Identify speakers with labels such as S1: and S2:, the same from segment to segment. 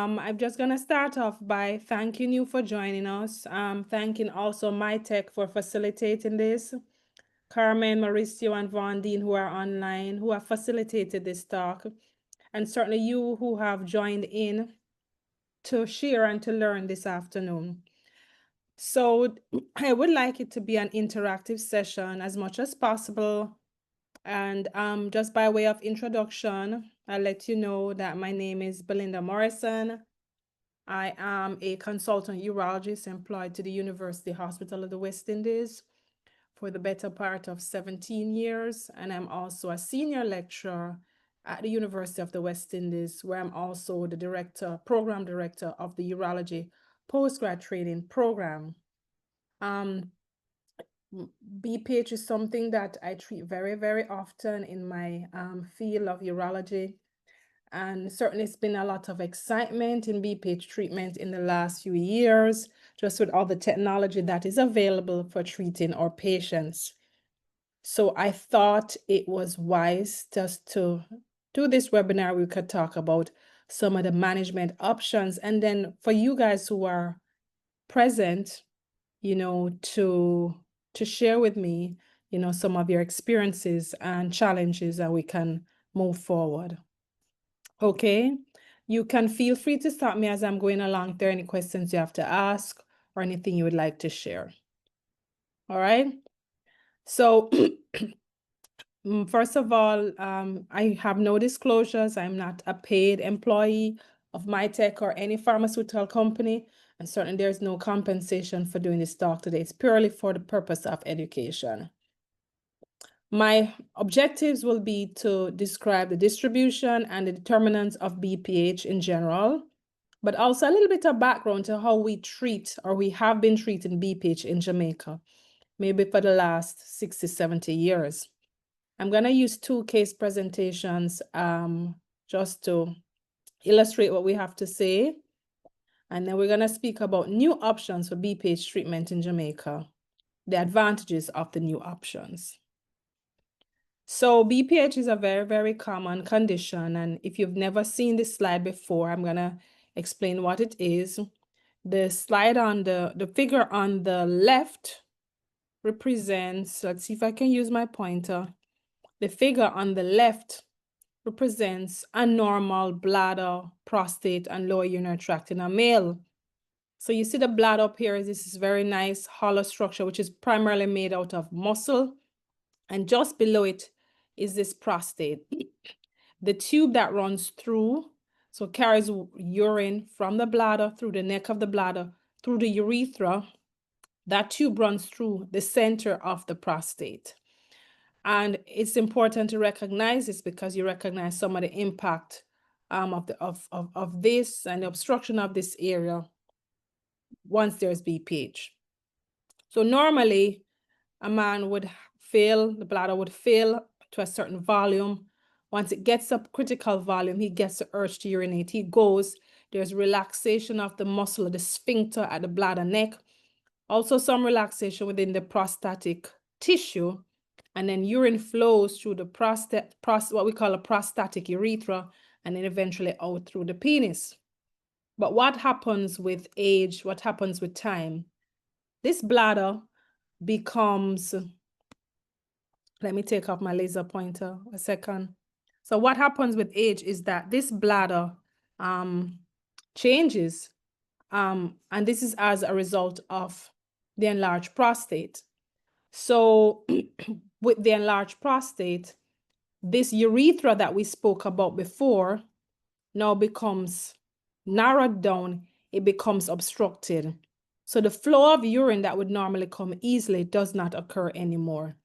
S1: I'm just going to start off by thanking you for joining us. Thanking also Mitec for facilitating this. Carmen, Mauricio, and Von Dean, who are online, who have facilitated this talk. And certainly you who have joined in to share and to learn this afternoon. So I would like it to be an interactive session as much as possible. And just by way of introduction, I'll let you know that my name is Belinda Morrison. I am a consultant urologist employed to the University Hospital of the West Indies for the better part of 17 years. And I'm also a senior lecturer at the University of the West Indies, where I'm also the program director of the urology postgrad training program. BPH is something that I treat very, very often in my field of urology. And certainly it's been a lot of excitement in BPH treatment in the last few years, just with all the technology that is available for treating our patients. So I thought it was wise just to do this webinar. We could talk about some of the management options. And then for you guys who are present, to share with me, some of your experiences and challenges, and we can move forward. Okay, you can feel free to stop me as I'm going along if there are any questions you have to ask or anything you would like to share. All right. So first of all, I have no disclosures. I'm not a paid employee of Mitec or any pharmaceutical company. And certainly there's no compensation for doing this talk today. It's purely for the purpose of education. My objectives will be to describe the distribution and the determinants of BPH in general, but also a little bit of background to how we treat or we have been treating BPH in Jamaica, maybe for the last 60, 70 years. I'm going to use 2 case presentations just to illustrate what we have to say. And then we're going to speak about new options for BPH treatment in Jamaica, the advantages of the new options. So BPH is a very, very common condition. And if you've never seen this slide before, I'm going to explain what it is. The slide on the figure on the left represents, let's see if I can use my pointer. The figure on the left represents a normal bladder, prostate, and lower urinary tract in a male. So you see the bladder up here, this is very nice hollow structure, which is primarily made out of muscle. And just below it is this prostate. The tube that runs through, so carries urine from the bladder through the neck of the bladder, through the urethra. That tube runs through the center of the prostate. And it's important to recognize this because you recognize some of the impact of this and the obstruction of this area once there's BPH. So normally a man would fill, the bladder would fill to a certain volume. Once it gets up critical volume, he gets the urge to urinate. He goes, there's relaxation of the muscle of the sphincter at the bladder neck. Also some relaxation within the prostatic tissue. And then urine flows through the what we call a prostatic urethra, and then eventually out through the penis. But what happens with age, what happens with time? This bladder becomes, let me take off my laser pointer a second. So what happens with age is that this bladder changes, and this is as a result of the enlarged prostate. So with the enlarged prostate, this urethra that we spoke about before now becomes narrowed down, it becomes obstructed. So the flow of urine that would normally come easily does not occur anymore.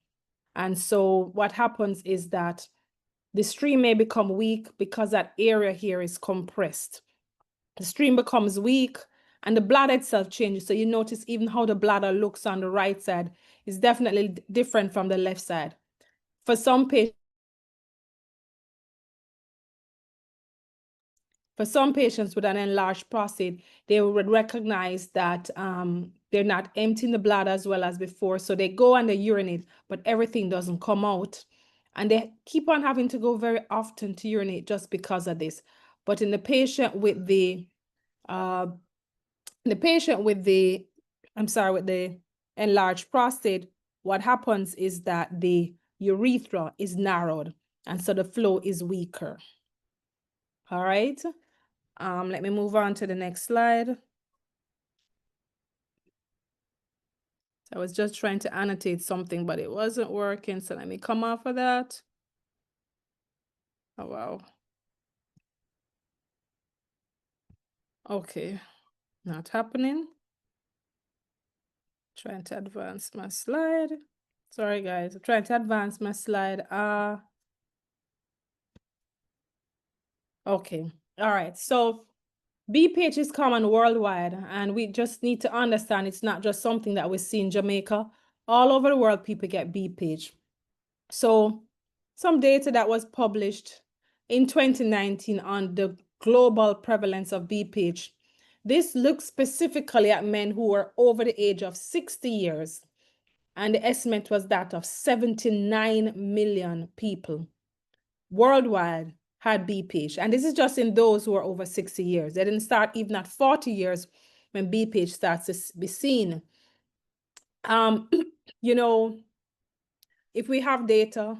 S1: And so what happens is that the stream may become weak because that area here is compressed. The stream becomes weak and the bladder itself changes. So you notice even how the bladder looks on the right side is definitely different from the left side. For some patients with an enlarged prostate, they would recognize that they're not emptying the bladder as well as before. So they go and they urinate, but everything doesn't come out. And they keep on having to go very often to urinate just because of this. But in the patient with the The patient with the enlarged prostate, what happens is that the urethra is narrowed, and so the flow is weaker. All right. Let me move on to the next slide. I was just trying to annotate something, but it wasn't working. So let me come off of that. Oh, wow. Okay, not happening. Trying to advance my slide. Sorry, guys. I'm trying to advance my slide. Okay. All right. So BPH is common worldwide, and we just need to understand it's not just something that we see in Jamaica. All over the world, people get BPH. So some data that was published in 2019 on the global prevalence of BPH. This looks specifically at men who were over the age of 60 years, and the estimate was that of 79 million people worldwide had BPH. And this is just in those who are over 60 years. They didn't start even at 40 years when BPH starts to be seen. You know, if we have data,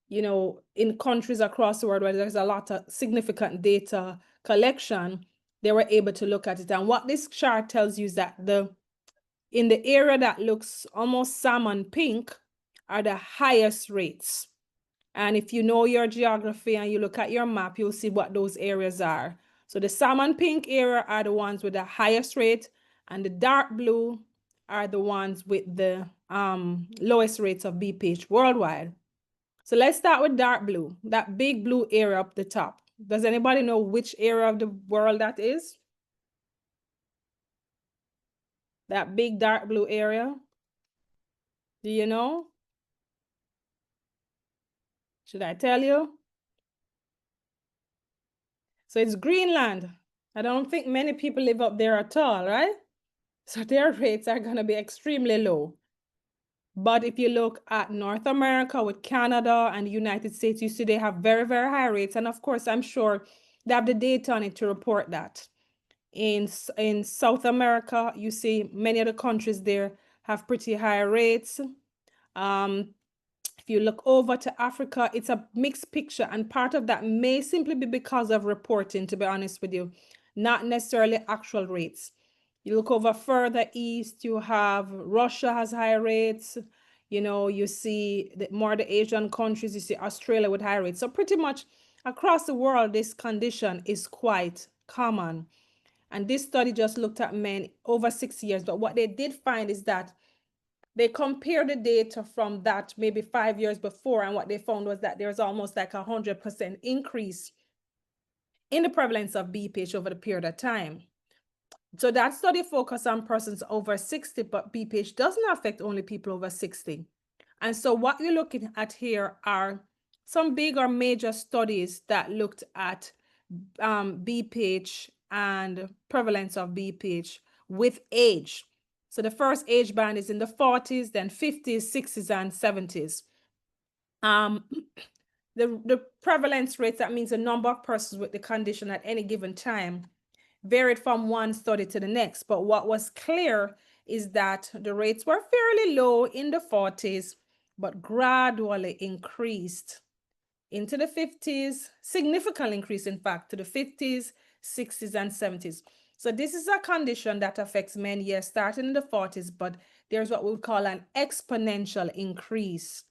S1: you know, in countries across the world where there's a lot of significant data collection, they were able to look at it. And what this chart tells you is that in the area that looks almost salmon pink are the highest rates. And if you know your geography and you look at your map, you'll see what those areas are. So the salmon pink area are the ones with the highest rate, and the dark blue are the ones with the lowest rates of BPH worldwide. So let's start with dark blue, that big blue area up the top. Does anybody know which area of the world that is? That big dark blue area? Do you know? Should I tell you? So it's Greenland. I don't think many people live up there at all, right? So their rates are going to be extremely low. But if you look at North America with Canada and the United States, you see they have very, very high rates. And of course, I'm sure they have the data on it to report that. In South America, you see many of the countries there have pretty high rates. If you look over to Africa, it's a mixed picture, and part of that may simply be because of reporting, to be honest with you, not necessarily actual rates. You look over further east, you have Russia has high rates. You know, you see more the Asian countries, you see Australia with high rates. So pretty much across the world, this condition is quite common. And this study just looked at men over 6 years. But what they did find is that they compared the data from that maybe 5 years before, and what they found was that there's almost like 100% increase in the prevalence of BPH over the period of time. So that study focused on persons over 60, but BPH doesn't affect only people over 60. And so what you're looking at here are some big or major studies that looked at BPH and prevalence of BPH with age. So the first age band is in the 40s, then 50s, 60s, and 70s. The prevalence rates, that means the number of persons with the condition at any given time, varied from one study to the next. But what was clear is that the rates were fairly low in the 40s, but gradually increased into the 50s, significant increase, in fact, to the 50s, 60s, and 70s. So this is a condition that affects men, yes, starting in the 40s, but there's what we call an exponential increase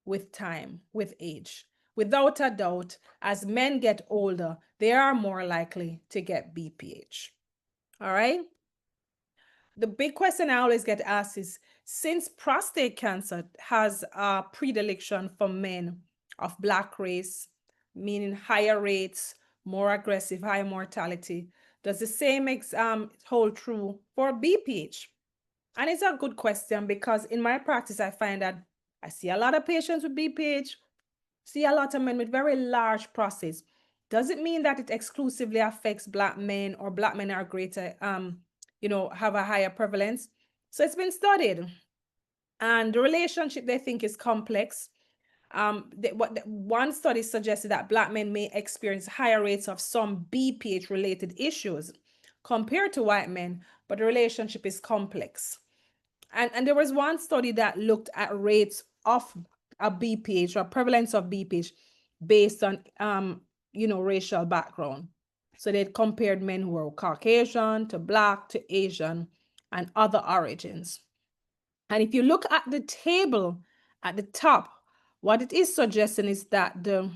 S1: with time, with age. Without a doubt, as men get older, they are more likely to get BPH. All right? The big question I always get asked is, since prostate cancer has a predilection for men of Black race, meaning higher rates, more aggressive, high mortality, does the same hold true for BPH? And it's a good question, because in my practice, I find that I see a lot of patients with BPH, see a lot of men with very large prostates. Does it mean that it exclusively affects Black men, or Black men are greater, you know, have a higher prevalence? So it's been studied, and the relationship, they think, is complex. One study suggested that Black men may experience higher rates of some BPH related issues compared to white men, but the relationship is complex. And there was one study that looked at rates of a BPH or prevalence of BPH based on racial background. So they compared men who were Caucasian to Black to Asian and other origins. And if you look at the table at the top, what it is suggesting is that the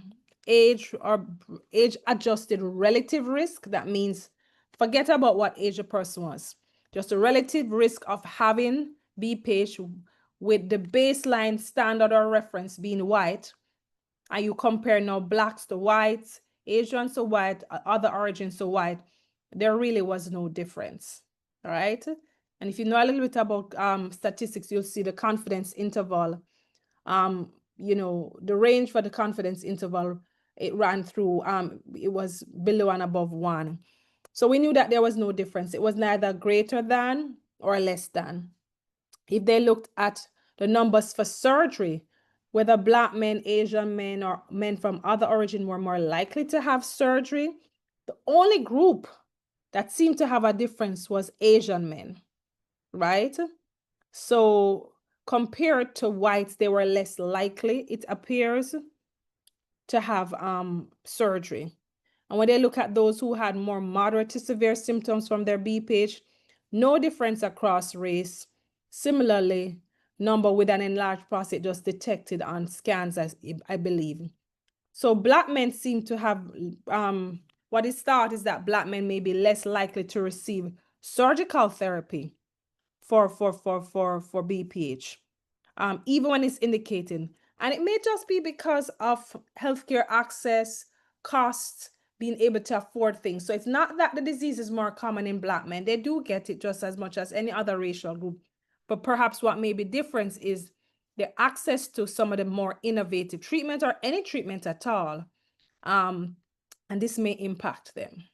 S1: age or age adjusted relative risk, that means forget about what age a person was, just the relative risk of having BPH with the baseline standard or reference being white, and you compare now Blacks to whites, Asians to white, other origins to white, there really was no difference. All right. And if you know a little bit about statistics, you'll see the confidence interval. The range for the confidence interval, it ran through, it was below and above 1. So we knew that there was no difference. It was neither greater than or less than. If they looked at the numbers for surgery, whether Black men, Asian men, or men from other origin were more likely to have surgery, the only group that seemed to have a difference was Asian men, right? So compared to whites, they were less likely, it appears, to have surgery. And when they look at those who had more moderate to severe symptoms from their BPH, no difference across race. Similarly, number with an enlarged prostate just detected on scans, I believe. So Black men seem to have, what is thought is that Black men may be less likely to receive surgical therapy for BPH, even when it's indicated. And it may just be because of healthcare access, costs, being able to afford things. So it's not that the disease is more common in Black men. They do get it just as much as any other racial group. But perhaps what may be different is the access to some of the more innovative treatment or any treatment at all. And this may impact them.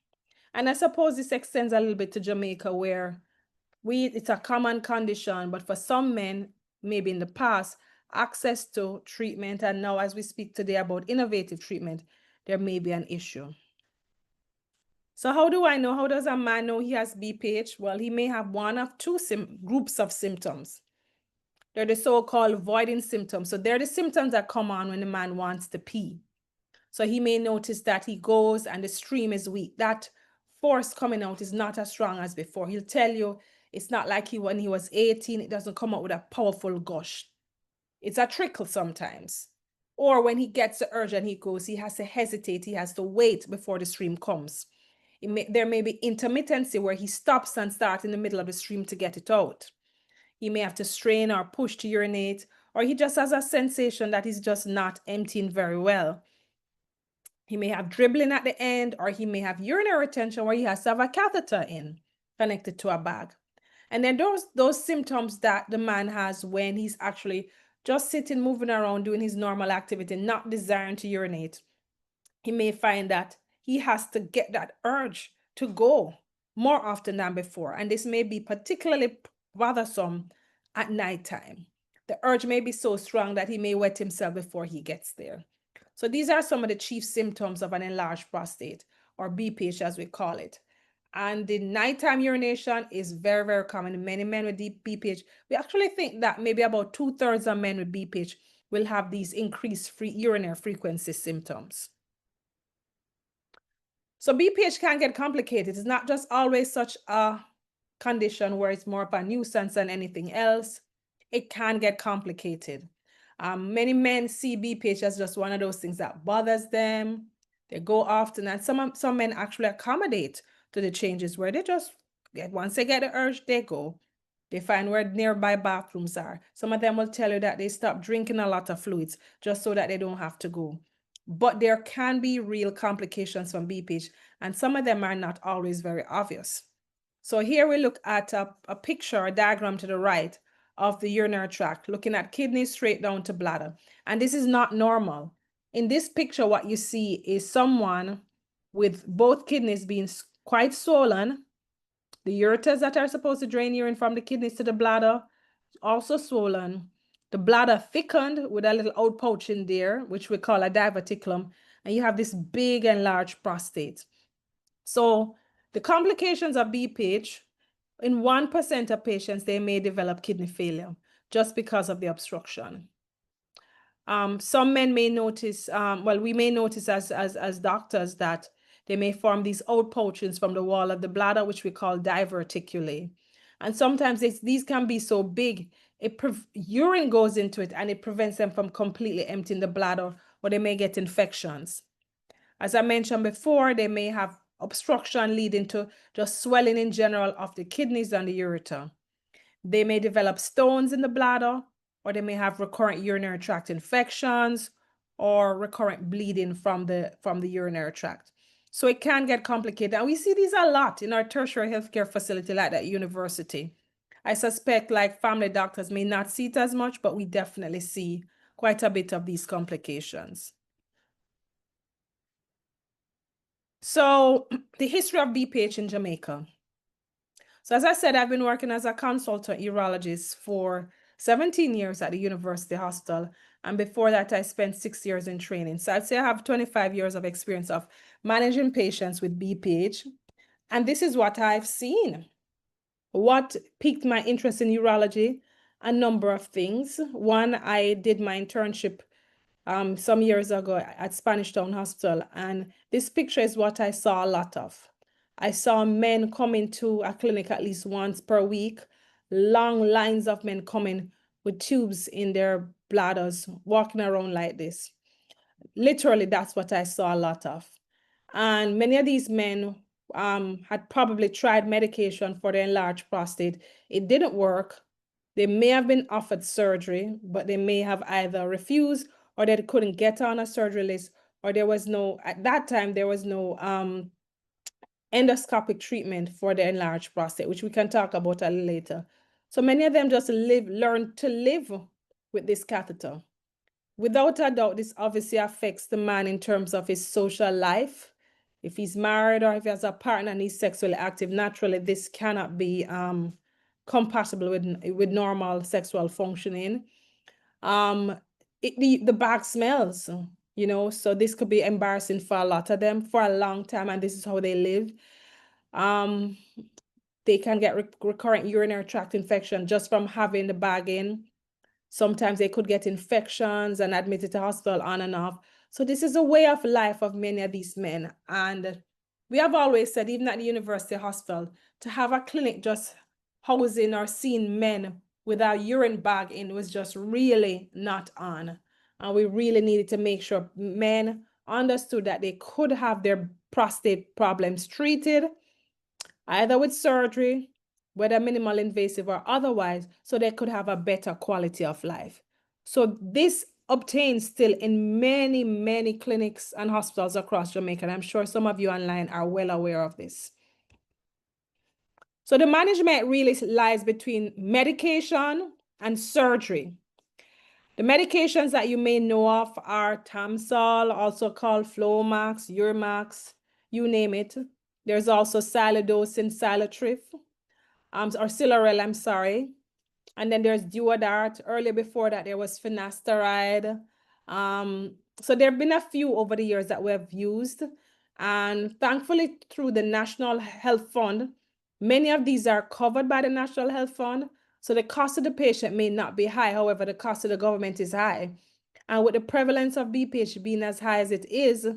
S1: And I suppose this extends a little bit to Jamaica, where it's a common condition, but for some men, maybe in the past, access to treatment, and now as we speak today about innovative treatment, there may be an issue. So how do I know? How does a man know he has BPH? Well, he may have one of two groups of symptoms. They're the so-called voiding symptoms. So they're the symptoms that come on when the man wants to pee. So he may notice that he goes and the stream is weak. That force coming out is not as strong as before. He'll tell you it's not like when he was 18, it doesn't come out with a powerful gush. It's a trickle sometimes. Or when he gets the urge and he goes, he has to hesitate. He has to wait before the stream comes. There may be intermittency where he stops and starts in the middle of the stream to get it out. He may have to strain or push to urinate, or he just has a sensation that he's just not emptying very well. He may have dribbling at the end, or he may have urinary retention where he has to have a catheter in, connected to a bag. And then those symptoms that the man has when he's actually just sitting, moving around, doing his normal activity, not desiring to urinate. He may find that he has to get that urge to go more often than before. And this may be particularly bothersome at nighttime. The urge may be so strong that he may wet himself before he gets there. So these are some of the chief symptoms of an enlarged prostate, or BPH as we call it. And the nighttime urination is very, very common in many men with BPH. We actually think that maybe about 2/3 of men with BPH will have these increased urinary frequency symptoms. So BPH can get complicated. It's not just always such a condition where it's more of a nuisance than anything else. It can get complicated. Many men see BPH as just one of those things that bothers them. They go often, and some men actually accommodate to the changes where they just once they get the urge, they go. They find where nearby bathrooms are. Some of them will tell you that they stop drinking a lot of fluids just so that they don't have to go. But there can be real complications from BPH, and some of them are not always very obvious. So here we look at a picture, a diagram to the right of the urinary tract, looking at kidneys straight down to bladder. And this is not normal. In this picture, what you see is someone with both kidneys being quite swollen. The ureters that are supposed to drain urine from the kidneys to the bladder, also swollen. The bladder thickened with a little outpouch in there, which we call a diverticulum. And you have this big enlarged prostate. So The complications of BPH, in 1% of patients, they may develop kidney failure just because of the obstruction. Some men may notice, well, we may notice as doctors that they may form these outpouchings from the wall of the bladder, which we call diverticulae. And sometimes these can be so big, urine goes into it and it prevents them from completely emptying the bladder, or they may get infections. As I mentioned before, they may have obstruction leading to just swelling in general of the kidneys and the ureter. They may develop stones in the bladder, or they may have recurrent urinary tract infections or recurrent bleeding from the urinary tract. So it can get complicated. And we see these a lot in our tertiary healthcare facility like that university. I suspect like family doctors may not see it as much, but we definitely see quite a bit of these complications. So the history of BPH in Jamaica. So as I said, I've been working as a consultant urologist for 17 years at the University Hospital. And before that, I spent 6 years in training. So I'd say I have 25 years of experience of managing patients with BPH. And this is what I've seen. What piqued my interest in urology? A number of things. One, I did my internship some years ago at Spanish Town Hospital. And this picture is what I saw a lot of. I saw men coming to a clinic at least once per week, long lines of men coming with tubes in their bladders, walking around like this. Literally, that's what I saw a lot of. And many of these men had probably tried medication for their enlarged prostate. It didn't work. They may have been offered surgery, but they may have either refused or they couldn't get on a surgery list, or there was no, at that time, there was no endoscopic treatment for the enlarged prostate, which we can talk about a little later. So many of them just learn to live with this catheter. Without a doubt, this obviously affects the man in terms of his social life. If he's married or if he has a partner and he's sexually active, naturally, this cannot be compatible with normal sexual functioning. The back smells, you know, so this could be embarrassing for a lot of them for a long time, and this is how they live. They can get recurrent urinary tract infection just from having the bag in. Sometimes they could get infections and admitted to hospital on and off. So this is a way of life of many of these men. And we have always said, even at the university hospital, to have a clinic just housing or seeing men with a urine bag in was just really not on. And we really needed to make sure men understood that they could have their prostate problems treated, either with surgery, whether minimal invasive or otherwise, so they could have a better quality of life. So this obtains still in many, many clinics and hospitals across Jamaica. And I'm sure some of you online are well aware of this. So the management really lies between medication and surgery. The medications that you may know of are Tamsol, also called Flomax, Urmax, you name it. There's also Silodosin, Silotrif, or Silarel, I'm sorry. And then there's Duodart. Earlier before that, there was finasteride. So there have been a few over the years that we have used. And thankfully, through the National Health Fund, many of these are covered by the National Health Fund. So the cost of the patient may not be high. However, the cost of the government is high. And with the prevalence of BPH being as high as it is,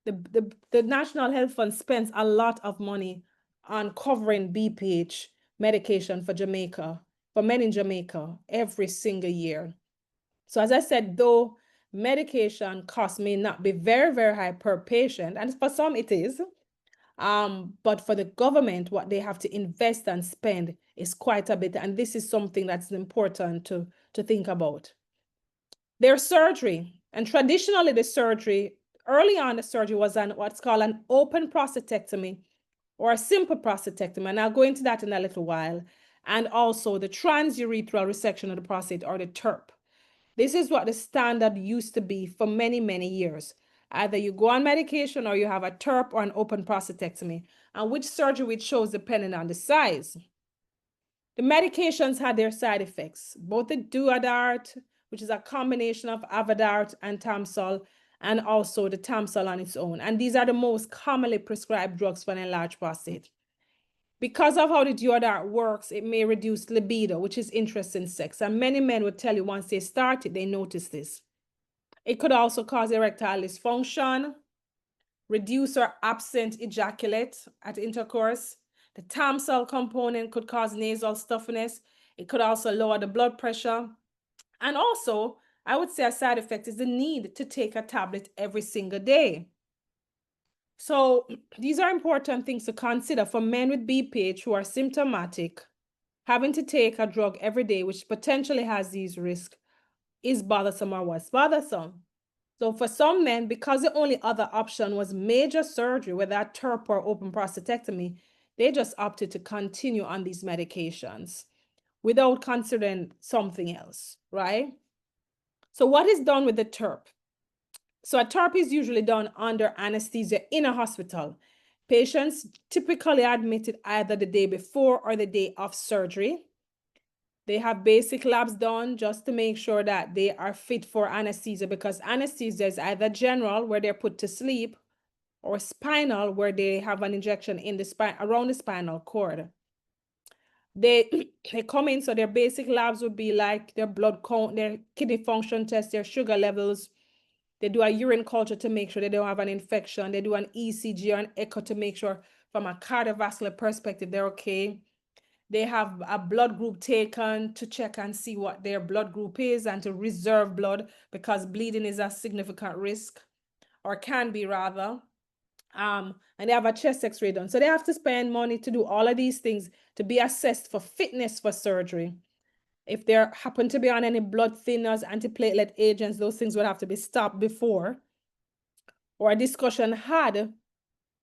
S1: the National Health Fund spends a lot of money on covering BPH medication for Jamaica, for men in Jamaica, every single year. So as I said, though medication costs may not be very, very high per patient, and for some it is, but for the government, what they have to invest and spend is quite a bit. And this is something that's important to think about. There's surgery, and traditionally the surgery, early on the surgery was what's called an open prostatectomy or a simple prostatectomy, and I'll go into that in a little while, and also the transurethral resection of the prostate, or the TURP. This is what the standard used to be for many, many years. Either you go on medication or you have a TURP or an open prostatectomy, and which surgery it shows depending on the size. The medications had their side effects, both the Duodart, which is a combination of Avodart and Tamsol, and also the Tamsol on its own. And these are the most commonly prescribed drugs for an enlarged prostate. Because of how the deodorant works, it may reduce libido, which is interest in sex. And many men would tell you once they start it, they notice this. It could also cause erectile dysfunction, reduce or absent ejaculate at intercourse. The Tamsul component could cause nasal stuffiness. It could also lower the blood pressure. And also, I would say a side effect is the need to take a tablet every single day. So these are important things to consider for men with BPH who are symptomatic. Having to take a drug every day, which potentially has these risks, is bothersome or was bothersome. So for some men, because the only other option was major surgery, whether a TURP or open prostatectomy, they just opted to continue on these medications without considering something else, right? So what is done with the TURP? So a TURP is usually done under anesthesia in a hospital. Patients typically admitted either the day before or the day of surgery. They have basic labs done just to make sure that they are fit for anesthesia, because anesthesia is either general, where they're put to sleep, or spinal, where they have an injection in the spine, around the spinal cord. They come in, so their basic labs would be like their blood count, their kidney function test, their sugar levels. They do a urine culture to make sure they don't have an infection. They do an ECG or an echo to make sure from a cardiovascular perspective they're okay. They have a blood group taken to check and see what their blood group is and to reserve blood, because bleeding is a significant risk, or can be rather. And they have a chest x-ray done. So they have to spend money to do all of these things to be assessed for fitness for surgery. If they happen to be on any blood thinners, antiplatelet agents, those things would have to be stopped before, or a discussion had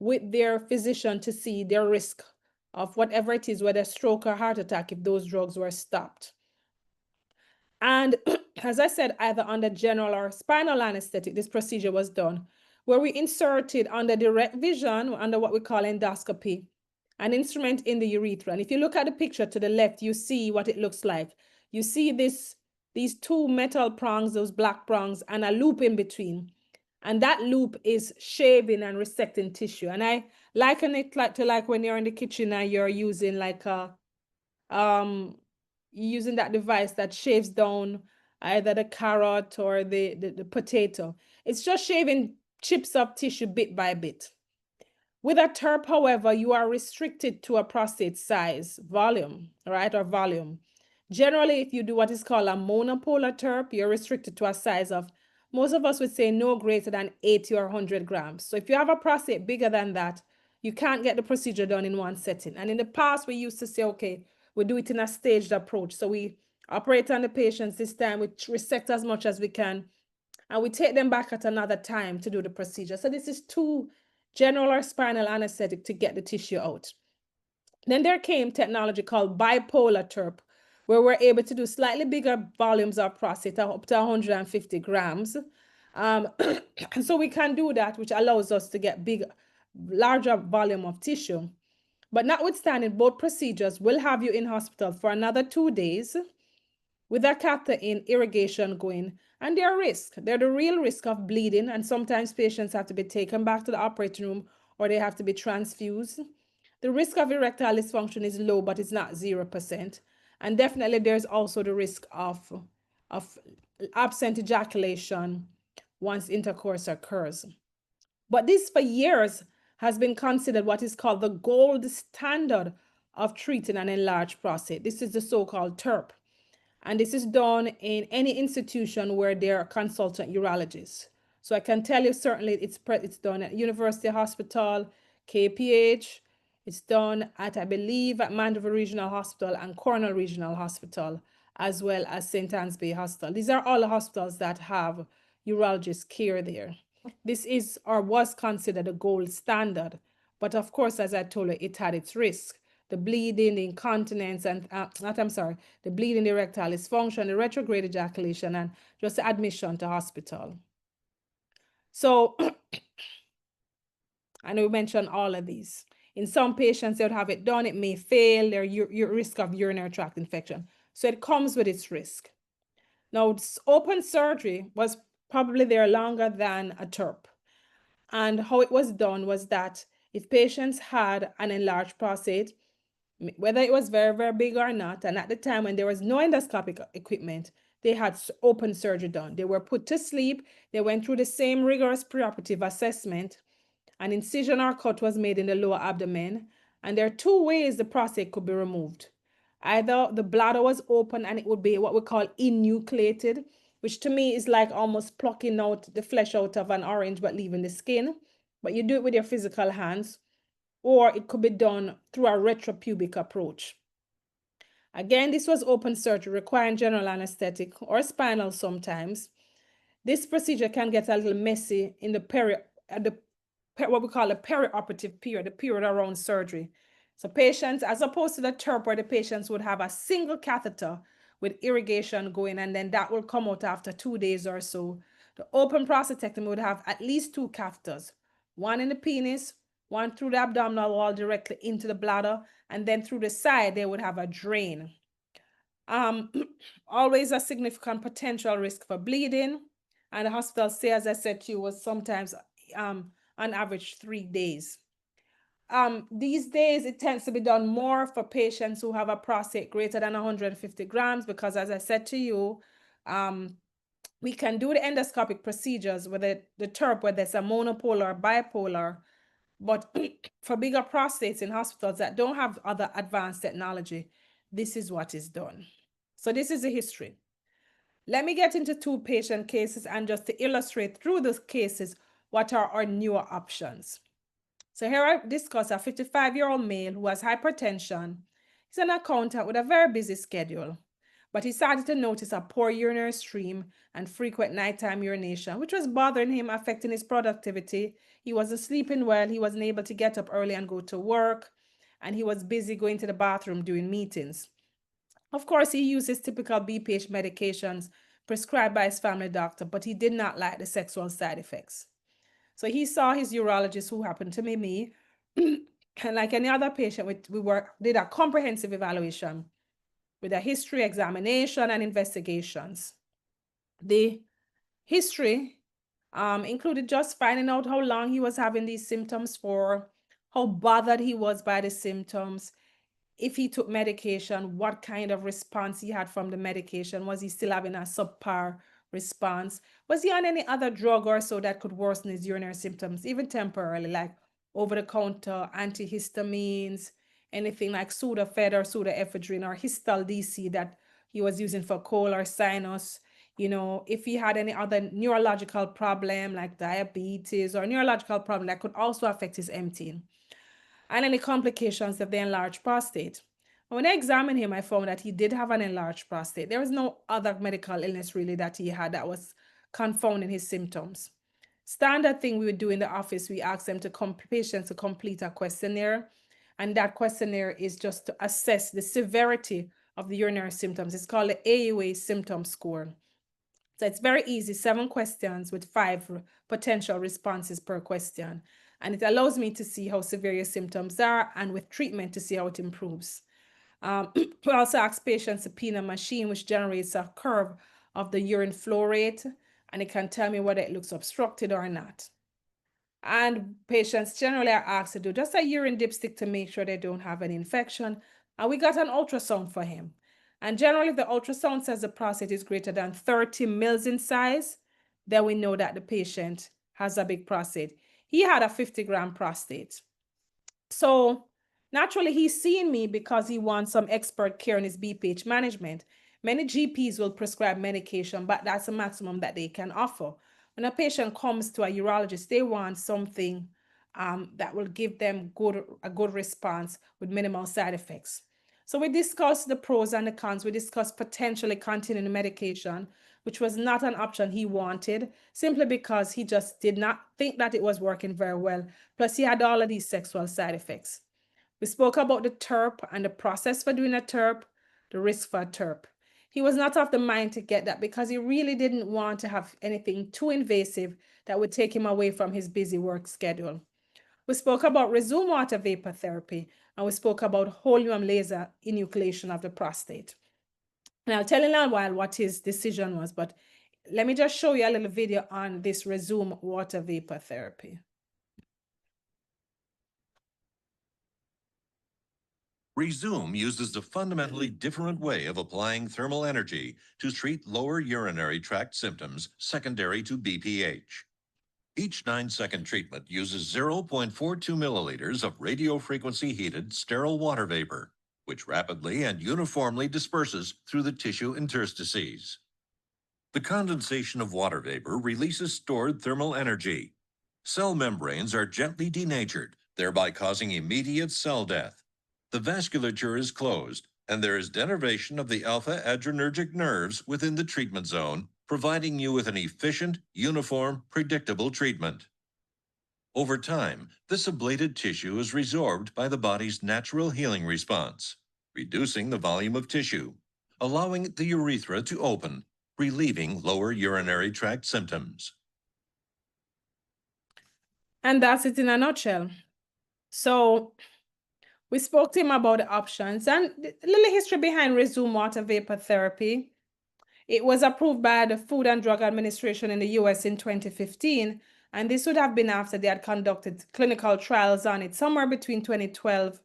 S1: with their physician to see their risk of whatever it is, whether stroke or heart attack, if those drugs were stopped. And as I said, either under general or spinal anesthetic, this procedure was done, where we inserted under direct vision, under what we call endoscopy, an instrument in the urethra. And if you look at the picture to the left, you see what it looks like. You see these two metal prongs, those black prongs, and a loop in between. And that loop is shaving and resecting tissue. And I liken it like when you're in the kitchen and you're using like a using that device that shaves down either the carrot or the potato. It's just shaving chips of tissue bit by bit. With a TURP, however, you are restricted to a prostate size, volume, right, or volume. Generally, if you do what is called a monopolar TURP, you're restricted to a size of, most of us would say, no greater than 80 or 100 grams. So if you have a prostate bigger than that, you can't get the procedure done in one setting. And in the past, we used to say, okay, we do it in a staged approach. So we operate on the patients this time, we resect as much as we can, and we take them back at another time to do the procedure. So this is too general or spinal anesthetic to get the tissue out. Then there came technology called bipolar TURP, where we're able to do slightly bigger volumes of prostate, up to 150 grams. So we can do that, which allows us to get larger volume of tissue. But notwithstanding, both procedures will have you in hospital for another 2 days with a catheter in, irrigation going, and they're risk. They're the real risk of bleeding, and sometimes patients have to be taken back to the operating room or they have to be transfused. The risk of erectile dysfunction is low, but it's not 0%. And definitely there's also the risk of absent ejaculation once intercourse occurs. But this for years has been considered what is called the gold standard of treating an enlarged prostate. This is the so-called TURP. And this is done in any institution where there are consultant urologists. So I can tell you certainly it's done at University Hospital, KPH. It's done at, I believe, at Mandeville Regional Hospital and Cornell Regional Hospital, as well as St. Anne's Bay Hospital. These are all the hospitals that have urologist care there. This is or was considered a gold standard. But of course, as I told you, it had its risk. The bleeding, the incontinence, and the bleeding, the erectile dysfunction, the retrograde ejaculation, and just the admission to hospital. So, I know we mentioned all of these. In some patients, they would have it done, it may fail, their risk of urinary tract infection. So it comes with its risk. Now, open surgery was probably there longer than a TURP. And how it was done was that if patients had an enlarged prostate, whether it was very, very big or not. And at the time when there was no endoscopic equipment, they had open surgery done. They were put to sleep. They went through the same rigorous preoperative assessment. An incision or cut was made in the lower abdomen. And there are two ways the prostate could be removed. Either the bladder was open and it would be what we call enucleated, which to me is like almost plucking out the flesh out of an orange but leaving the skin. But you do it with your physical hands. Or it could be done through a retropubic approach. Again, this was open surgery requiring general anesthetic or spinal sometimes. This procedure can get a little messy in what we call a perioperative period, the period around surgery. So patients, as opposed to the TURP where the patients would have a single catheter with irrigation going, and then that will come out after 2 days or so. The open prostatectomy would have at least 2 catheters, one in the penis, one through the abdominal wall directly into the bladder, and then through the side, they would have a drain. Always a significant potential risk for bleeding. And the hospital stay, as I said to you, was sometimes on average 3 days. These days, it tends to be done more for patients who have a prostate greater than 150 grams, because as I said to you, we can do the endoscopic procedures with the TURP, whether it's a monopolar or bipolar, but for bigger prostates in hospitals that don't have other advanced technology, this is what is done. So this is the history. Let me get into 2 patient cases and just to illustrate through those cases what are our newer options. So here I discuss a 55-year-old male who has hypertension. He's an accountant with a very busy schedule, but he started to notice a poor urinary stream and frequent nighttime urination, which was bothering him, affecting his productivity. He wasn't sleeping well. He wasn't able to get up early and go to work, and he was busy going to the bathroom doing meetings. Of course, he used his typical BPH medications prescribed by his family doctor, but he did not like the sexual side effects. So he saw his urologist, who happened to be me, and like any other patient, we did a comprehensive evaluation with a history examination and investigations. The history included just finding out how long he was having these symptoms for, how bothered he was by the symptoms, if he took medication, what kind of response he had from the medication. Was he still having a subpar response? Was he on any other drug or so that could worsen his urinary symptoms, even temporarily, like over-the-counter antihistamines, anything like Sudafed or pseudoephedrine or Histal DC that he was using for cold or sinus. You know, if he had any other neurological problem like diabetes or neurological problem that could also affect his emptying, and any complications of the enlarged prostate. When I examined him, I found that he did have an enlarged prostate. There was no other medical illness really that he had that was confounding his symptoms. Standard thing we would do in the office, we ask them patients to complete a questionnaire. And that questionnaire is just to assess the severity of the urinary symptoms. It's called the AUA symptom score. So it's very easy, 7 questions with 5 potential responses per question. And it allows me to see how severe your symptoms are, and with treatment to see how it improves. We also ask patients to pee in a machine which generates a curve of the urine flow rate, and it can tell me whether it looks obstructed or not. And patients generally are asked to do just a urine dipstick to make sure they don't have any infection. And we got an ultrasound for him. And generally, if the ultrasound says the prostate is greater than 30 mils in size, then we know that the patient has a big prostate. He had a 50-gram prostate. So naturally, he's seeing me because he wants some expert care in his BPH management. Many GPs will prescribe medication, but that's the maximum that they can offer. When a patient comes to a urologist, they want something that will give them a good response with minimal side effects. So we discussed the pros and the cons. We discussed potentially continuing the medication, which was not an option he wanted, simply because he just did not think that it was working very well. Plus, he had all of these sexual side effects. We spoke about the TURP and the process for doing a TURP, the risk for a TURP. He was not of the mind to get that because he really didn't want to have anything too invasive that would take him away from his busy work schedule. We spoke about REZØM Water Vapor Therapy, and we spoke about holmium laser enucleation of the prostate. And I'll tell you in a while what his decision was, but let me just show you a little video on this REZØM Water Vapor Therapy.
S2: REZØM uses a fundamentally different way of applying thermal energy to treat lower urinary tract symptoms secondary to BPH. Each 9-second treatment uses 0.42 milliliters of radiofrequency heated sterile water vapor, which rapidly and uniformly disperses through the tissue interstices. The condensation of water vapor releases stored thermal energy. Cell membranes are gently denatured, thereby causing immediate cell death. The vasculature is closed, and there is denervation of the alpha-adrenergic nerves within the treatment zone, providing you with an efficient, uniform, predictable treatment. Over time, this ablated tissue is resorbed by the body's natural healing response, reducing the volume of tissue, allowing the urethra to open, relieving lower urinary tract symptoms.
S1: And that's it in a nutshell. So we spoke to him about the options and a little history behind REZØM Water Vapor Therapy. It was approved by the Food and Drug Administration in the US in 2015, and this would have been after they had conducted clinical trials on it somewhere between 2012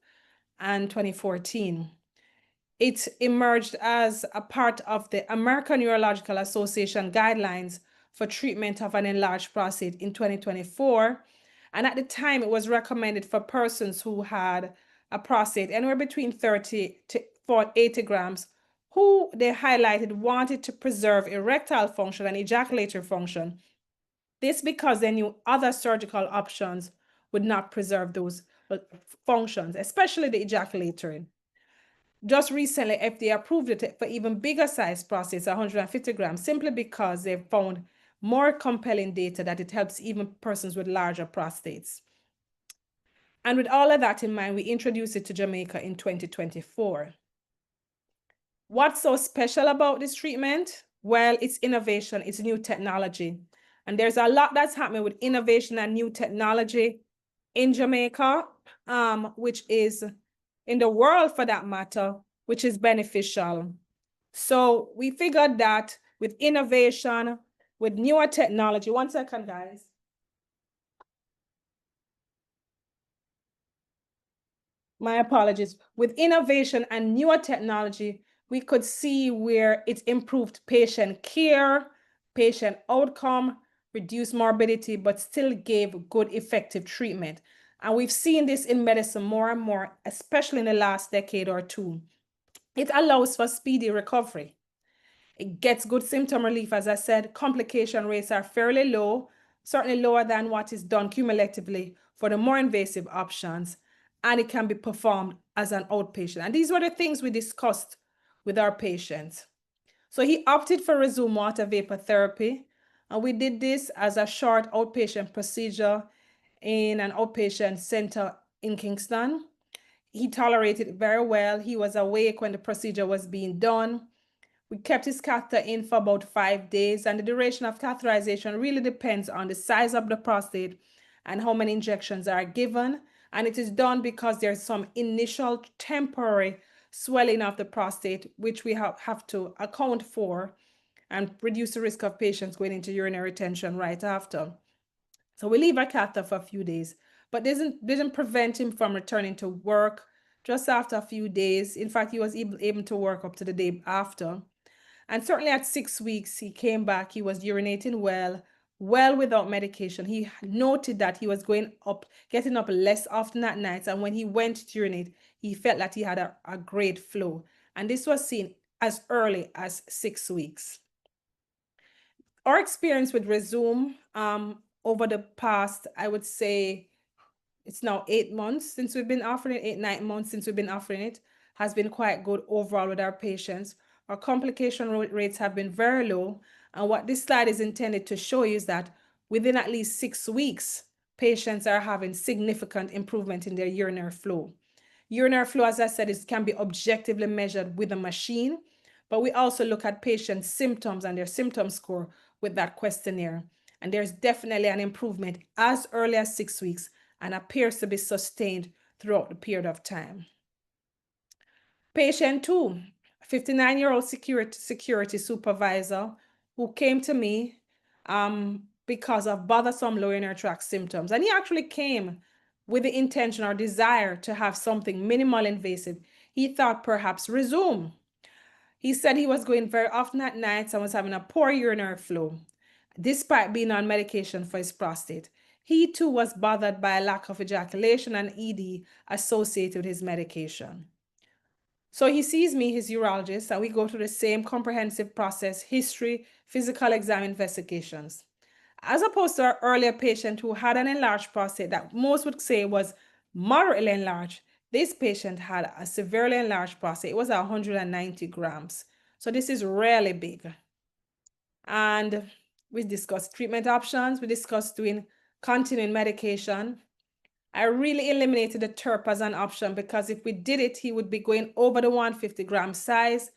S1: and 2014. It emerged as a part of the American Urological Association guidelines for treatment of an enlarged prostate in 2024. And at the time, it was recommended for persons who had a prostate anywhere between 30 to 80 grams, who they highlighted wanted to preserve erectile function and ejaculatory function. This because they knew other surgical options would not preserve those functions, especially the ejaculatory. Just recently, FDA approved it for even bigger size prostates, 150 grams, simply because they found more compelling data that it helps even persons with larger prostates. And with all of that in mind, we introduced it to Jamaica in 2024. What's so special about this treatment? Well, it's innovation, it's new technology. And there's a lot that's happening with innovation and new technology in Jamaica, which is in the world for that matter, which is beneficial. So we figured that with innovation, with newer technology, 1 second, guys. My apologies. With innovation and newer technology, we could see where it's improved patient care, patient outcome, reduced morbidity, but still gave good, effective treatment. And we've seen this in medicine more and more, especially in the last decade or two. It allows for speedy recovery. It gets good symptom relief. As I said, complication rates are fairly low, certainly lower than what is done cumulatively for the more invasive options, and it can be performed as an outpatient. And these were the things we discussed with our patients. So he opted for REZØM Water Vapor Therapy, and we did this as a short outpatient procedure in an outpatient center in Kingston. He tolerated it very well. He was awake when the procedure was being done. We kept his catheter in for about 5 days, and the duration of catheterization really depends on the size of the prostate and how many injections are given. And it is done because there's some initial temporary swelling of the prostate, which we have to account for and reduce the risk of patients going into urinary retention right after. So we leave a catheter for a few days, but didn't prevent him from returning to work just after a few days. In fact, he was able to work up to the day after. And certainly at 6 weeks, he came back. He was urinating well without medication. He noted that he was getting up less often at night. And when he went to urinate, he felt that he had a great flow. And this was seen as early as 6 weeks. Our experience with REZØM over the past, I would say, it's now 8 months since we've been offering it, 8-9 months since we've been offering it, has been quite good overall with our patients. Our complication rates have been very low. And what this slide is intended to show you is that within at least 6 weeks, patients are having significant improvement in their urinary flow. Urinary flow, as I said, can be objectively measured with a machine, but we also look at patients' symptoms and their symptom score with that questionnaire. And there's definitely an improvement as early as 6 weeks and appears to be sustained throughout the period of time. Patient 2, 59-year-old security supervisor who came to me because of bothersome lower urinary tract symptoms. And he actually came with the intention or desire to have something minimal invasive He thought perhaps REZØM. He said he was going very often at nights and was having a poor urinary flow, despite being on medication for his prostate. He too was bothered by a lack of ejaculation and ED associated with his medication. So he sees me, his urologist, and we go through the same comprehensive process: history, physical exam, investigations. As opposed to our earlier patient who had an enlarged prostate that most would say was moderately enlarged, this patient had a severely enlarged prostate. It was 190 grams. So this is really big. And we discussed treatment options. We discussed doing continuing medication. I really eliminated the TERP as an option because if we did it, he would be going over the 150-gram size,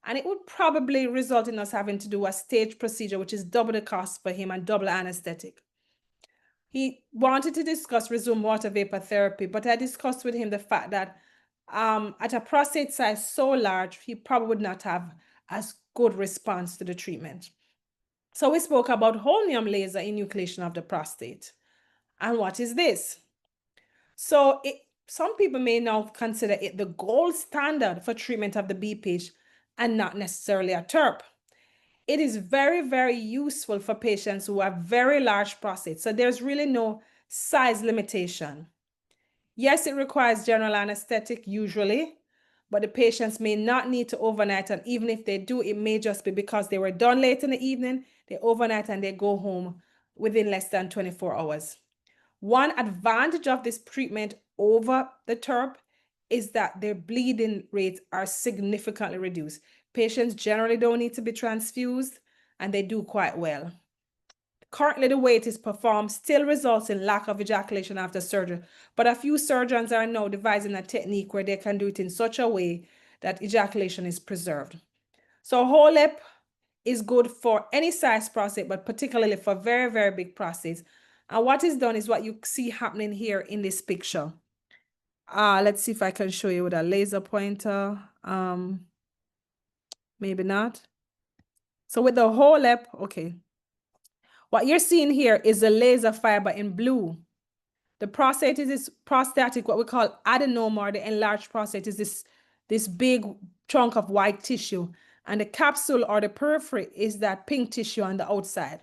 S1: and it would probably result in us having to do a stage procedure, which is double the cost for him and double anesthetic. He wanted to discuss REZØM Water Vapor Therapy, but I discussed with him the fact that at a prostate size so large, he probably would not have as good response to the treatment. So we spoke about holmium laser enucleation of the prostate. And what is this? So some people may now consider it the gold standard for treatment of the BPH and not necessarily a TERP. It is very, very useful for patients who have very large prostates. So there's really no size limitation. Yes, it requires general anesthetic usually, but the patients may not need to overnight. And even if they do, it may just be because they were done late in the evening, they overnight and they go home within less than 24 hours. One advantage of this treatment over the TERP is that their bleeding rates are significantly reduced. Patients generally don't need to be transfused, and they do quite well. Currently, the way it is performed still results in lack of ejaculation after surgery, but a few surgeons are now devising a technique where they can do it in such a way that ejaculation is preserved. So HOLEP is good for any size prostate, but particularly for very, very big prostates. And what is done is what you see happening here in this picture. Let's see if I can show you with a laser pointer. Maybe not. So with the HOLEP, okay. What you're seeing here is the laser fiber in blue. The prostate is this prostatic, what we call adenoma, or the enlarged prostate is this big chunk of white tissue. And the capsule or the periphery is that pink tissue on the outside.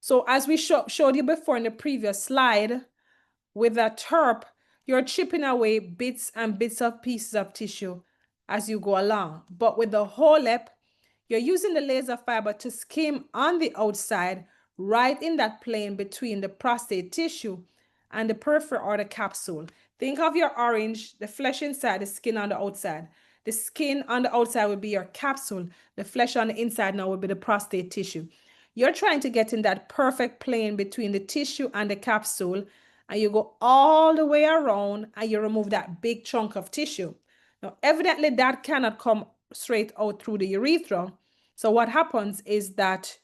S1: So as we showed you before in the previous slide, with a TERP, you're chipping away bits and bits of pieces of tissue as you go along. But with the HOLEP, you're using the laser fiber to skim on the outside, right in that plane between the prostate tissue and the periphery or the capsule. Think of your orange, the flesh inside, the skin on the outside. The skin on the outside would be your capsule. The flesh on the inside now would be the prostate tissue. You're trying to get in that perfect plane between the tissue and the capsule, and you go all the way around and you remove that big chunk of tissue. Now, evidently that cannot come straight out through the urethra. So what happens is that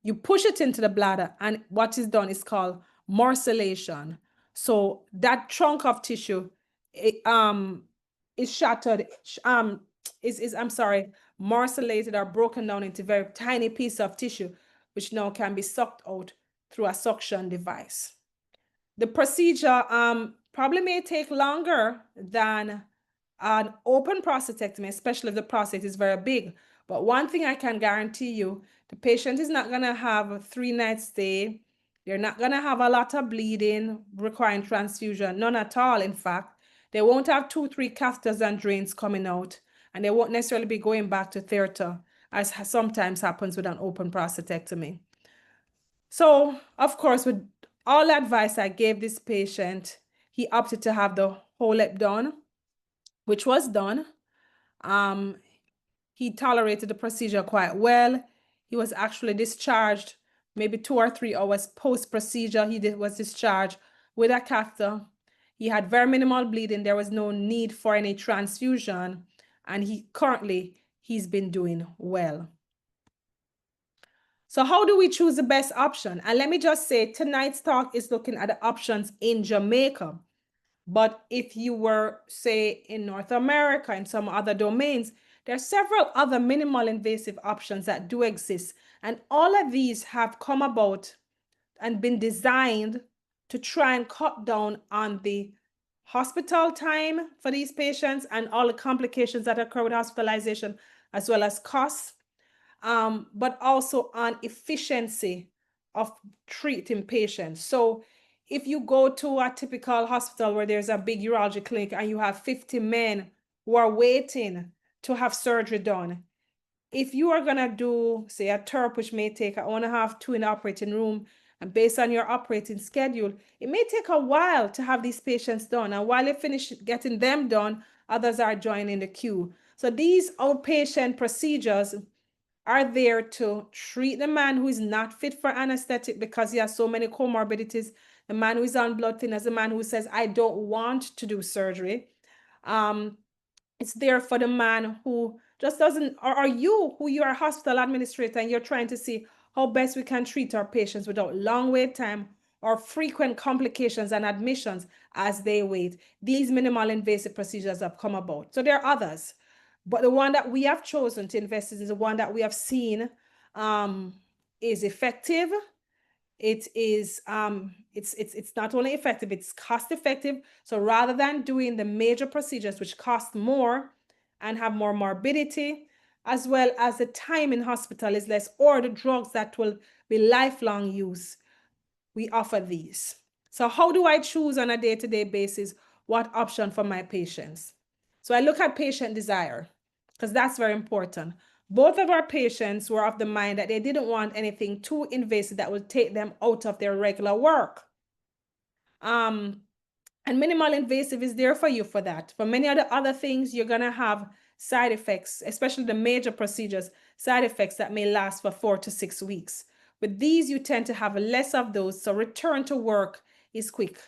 S1: you push it into the bladder, and what is done is called morcellation. So that chunk of tissue is shattered, morcellated or broken down into very tiny piece of tissue, which now can be sucked out through a suction device. The procedure probably may take longer than an open prostatectomy, especially if the prostate is very big. But one thing I can guarantee you, the patient is not going to have a 3-night stay. They're not going to have a lot of bleeding requiring transfusion, none at all, in fact. They won't have 2-3 catheters and drains coming out, and they won't necessarily be going back to theater, as sometimes happens with an open prostatectomy. So, of course, with all the advice I gave this patient, he opted to have the HOLEP done, which was done. He tolerated the procedure quite well. He was actually discharged maybe 2 or 3 hours post-procedure. He was discharged with a catheter. He had very minimal bleeding. There was no need for any transfusion. And he's been doing well. So how do we choose the best option? And let me just say, tonight's talk is looking at the options in Jamaica. But if you were, say, in North America, in some other domains, there are several other minimal invasive options that do exist. And all of these have come about and been designed to try and cut down on the hospital time for these patients and all the complications that occur with hospitalization, as well as costs, but also on efficiency of treating patients. So if you go to a typical hospital where there's a big urology clinic and you have 50 men who are waiting to have surgery done, if you are going to do, say, a TURP, which may take 1.5, 2 in the operating room, and based on your operating schedule, it may take a while to have these patients done. And while you finish getting them done, others are joining the queue. So these outpatient procedures are there to treat the man who is not fit for anesthetic because he has so many comorbidities, the man who is on blood thinners, the man who says, I don't want to do surgery. It's there for the man who just doesn't, or you, who you are a hospital administrator and you're trying to see how best we can treat our patients without long wait time or frequent complications and admissions as they wait. These minimal invasive procedures have come about. So there are others, but the one that we have chosen to invest in is the one that we have seen is effective. It is it's not only effective, it's cost effective. So rather than doing the major procedures which cost more and have more morbidity, as well as the time in hospital is less, or the drugs that will be lifelong use, we offer these. So how do I choose on a day-to-day basis what option for my patients? So I look at patient desire, because that's very important. Both of our patients were of the mind that they didn't want anything too invasive that would take them out of their regular work. And minimal invasive is there for you for that. For many of the other things, you're going to have side effects, especially the major procedures, side effects that may last for 4 to 6 weeks. With these, you tend to have less of those, so return to work is quick.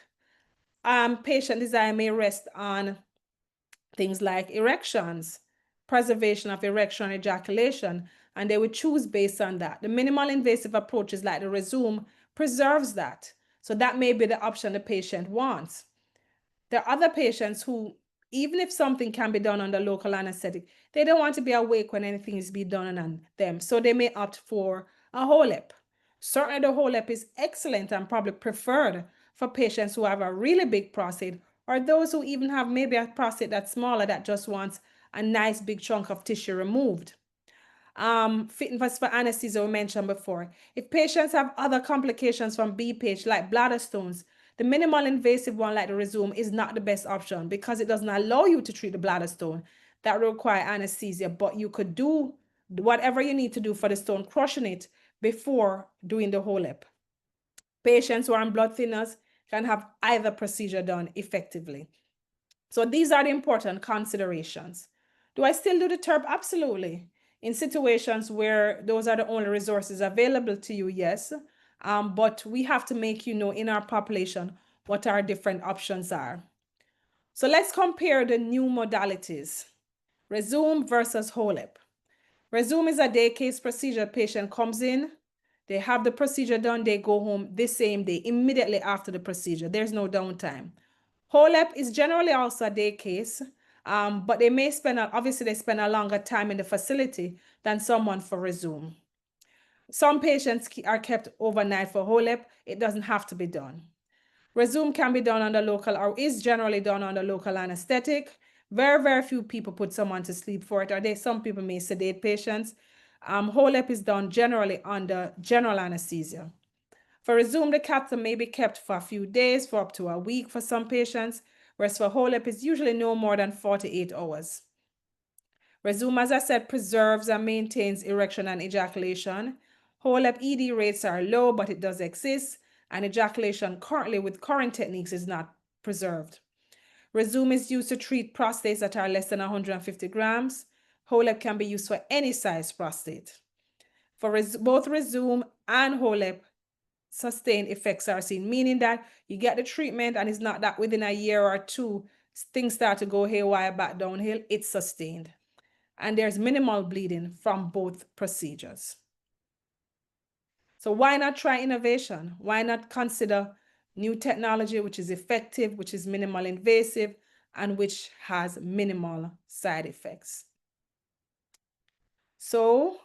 S1: Patient desire may rest on things like erections, preservation of erection, ejaculation, and they would choose based on that. The minimal invasive approaches like the REZØM preserves that. So that may be the option the patient wants. There are other patients who, even if something can be done under local anesthetic, they don't want to be awake when anything is being done on them. So they may opt for a HoLEP. Certainly the HoLEP is excellent and probably preferred for patients who have a really big prostate, or those who even have maybe a prostate that's smaller that just wants a nice big chunk of tissue removed. Fitness for anesthesia we mentioned before. If patients have other complications from BPH like bladder stones, the minimal invasive one like the REZØM is not the best option because it doesn't allow you to treat the bladder stone. That will require anesthesia, but you could do whatever you need to do for the stone, crushing it before doing the HoLEP. Patients who are on blood thinners can have either procedure done effectively. So these are the important considerations. Do I still do the TURP? Absolutely. In situations where those are the only resources available to you, yes. But we have to make you know in our population what our different options are. So let's compare the new modalities. REZØM versus HoLEP. REZØM is a day case procedure. Patient comes in, they have the procedure done, they go home the same day, immediately after the procedure. There's no downtime. HoLEP is generally also a day case, but they may spend, obviously they spend a longer time in the facility than someone for REZØM. Some patients are kept overnight for HoLEP. It doesn't have to be done. REZØM can be done under local, or is generally done under local anesthetic. Very, very few people put someone to sleep for it, or some people may sedate patients. HoLEP is done generally under general anesthesia. For REZØM, the catheter may be kept for a few days, for up to a week for some patients, whereas for HoLEP, it's usually no more than 48 hours. REZØM, as I said, preserves and maintains erection and ejaculation. HoLEP ED rates are low, but it does exist, and ejaculation currently with current techniques is not preserved. REZØM is used to treat prostates that are less than 150 grams. HoLEP can be used for any size prostate. For both REZØM and HoLEP, sustained effects are seen, meaning that you get the treatment and it's not that within a year or two, things start to go haywire back downhill. It's sustained. And there's minimal bleeding from both procedures. So why not try innovation? Why not consider new technology, which is effective, which is minimal invasive, and which has minimal side effects? So